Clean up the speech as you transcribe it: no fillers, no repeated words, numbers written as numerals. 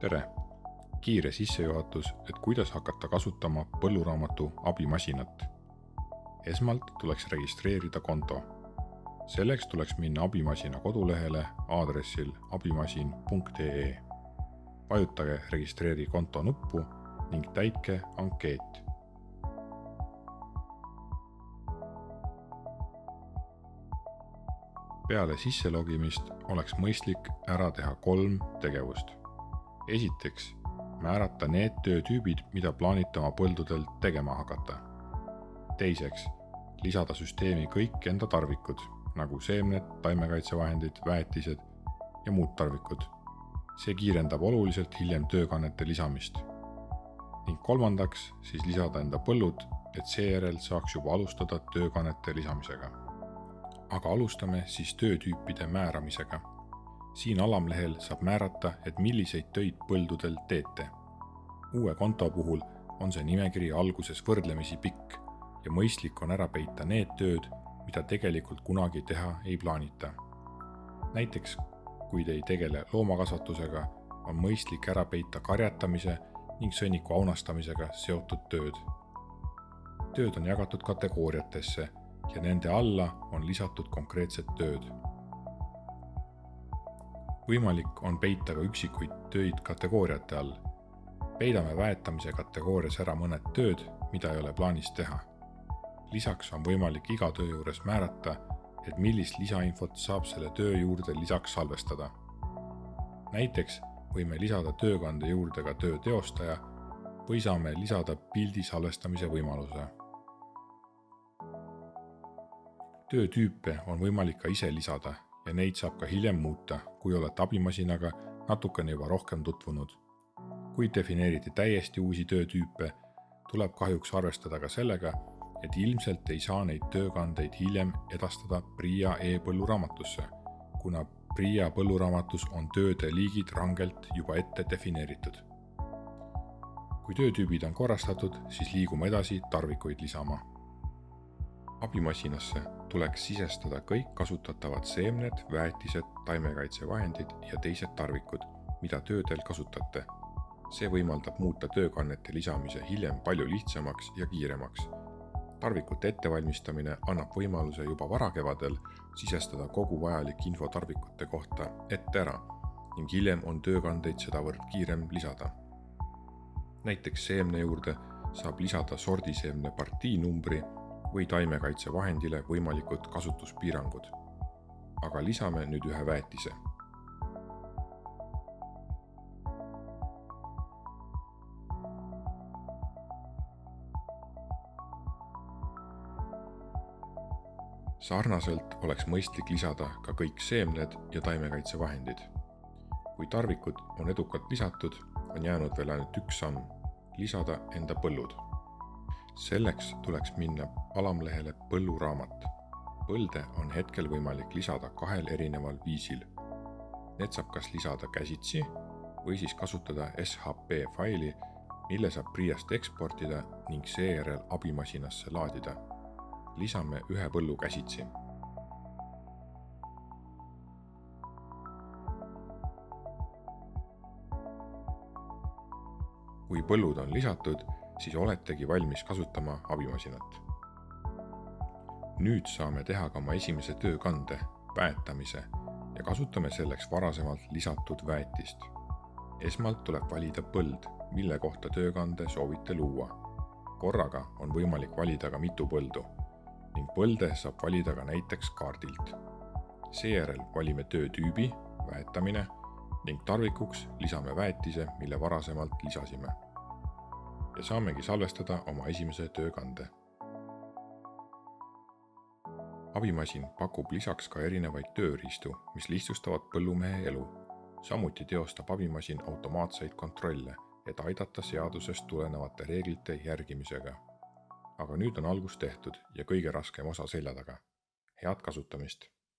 tere! Kiire sissejuhatus, et kuidas hakata kasutama põlluraamatu abimasinat. Esmalt tuleks registreerida konto. Selleks tuleks minna abimasina kodulehele aadressil abimasin.ee. Vajutage registreeri konto nuppu ning täitke ankeet. Peale sisselogimist oleks mõistlik ära teha 3 tegevust. Esiteks, määrata need töötüübid, mida plaanite oma põldudel tegema hakata. Teiseks, lisada süsteemi kõik enda tarvikud, nagu seemned, taimekaitsevahendid, väetised ja muud tarvikud. See kiirendab oluliselt hiljem töökannete lisamist. Ning kolmandaks, siis lisada enda põllud, et seejärel saaks juba alustada töökannete lisamisega. Aga alustame siis töötüüpide määramisega. Siin alamlehel saab määrata, et milliseid töid põldudel teete. Uue konto puhul on see nimekiri alguses võrdlemisi pikk ja mõistlik on ära peita need tööd, mida tegelikult kunagi teha ei plaanita. Näiteks, kui te ei tegele loomakasvatusega, on mõistlik ära peita karjatamise ning sõnniku aunastamisega seotud tööd. Tööd on jagatud kategooriatesse ja nende alla on lisatud konkreetsed tööd. Võimalik on peita ka üksikuid töid kategooriate all. Peidame väetamise kategoorias ära mõned tööd, mida ei ole plaanis teha. Lisaks on võimalik iga töö juures määrata, et millist lisainfot saab selle töö juurde lisaks salvestada. Näiteks võime lisada töökande juurde ka töö teostaja või saame lisada pildi salvestamise võimaluse. Töötüüpe on võimalik ka ise lisada ja neid saab ka hiljem muuta, kui olete abimasinaga natukene juba rohkem tutvunud. Kui defineeriti täiesti uusi töötüüpe, tuleb kahjuks arvestada ka sellega, et ilmselt ei saa neid töökandeid hiljem edastada PRIA e-põlluraamatusse, kuna PRIA põlluraamatus on tööde liigid rangelt juba ette defineeritud. Kui töötüübid on korrastatud, siis liigume edasi tarvikuid lisama. Abimasinasse tuleks sisestada kõik kasutatavad seemned, väetised, taimekaitsevahendid ja teised tarvikud, mida töödel kasutate. See võimaldab muuta töökannete lisamise hiljem palju lihtsamaks ja kiiremaks. Tarvikute ettevalmistamine annab võimaluse juba varakevadel sisestada kogu vajalik info tarvikute kohta ette ära ning hiljem on töökandeid sedavõrd kiirem lisada. Näiteks seemne juurde saab lisada sordiseemne partiinumbri või taimekaitsevahendile võimalikud kasutuspiirangud. Aga lisame nüüd ühe väetise. Sarnaselt oleks mõistlik lisada ka kõik seemned ja taimekaitsevahendid. Kui tarvikud on edukalt lisatud, on jäänud veel ainult üks samm – lisada enda põllud. Selleks tuleks minna alamlehele põlluraamat. Põlde on hetkel võimalik lisada 2 erineval viisil. Need saab kas lisada käsitsi või siis kasutada SHP faili, mille saab PRIAst eksportida ning seejärel abimasinasse laadida. Lisame ühe põllu käsitsi. Kui põllud on lisatud, siis oletegi valmis kasutama abimasinat. Nüüd saame teha ka oma esimese töökande, väetamise ja kasutame selleks varasemalt lisatud väetist. Esmalt tuleb valida põld, mille kohta töökande soovite luua. Korraga on võimalik valida ka mitu põldu ning põlde saab valida ka näiteks kaardilt. Seejärel valime töötüübi, väetamine ning tarvikuks lisame väetise, mille varasemalt lisasime. Ja saamegi salvestada oma esimese töökande. Abimasin pakub lisaks ka erinevaid tööriistu, mis lihtsustavad põllumehe elu. Samuti teostab abimasin automaatseid kontrolle, et aidata seadusest tulenevate reeglite järgimisega. Aga nüüd on algus tehtud ja kõige raskem osa selja taga. Head kasutamist!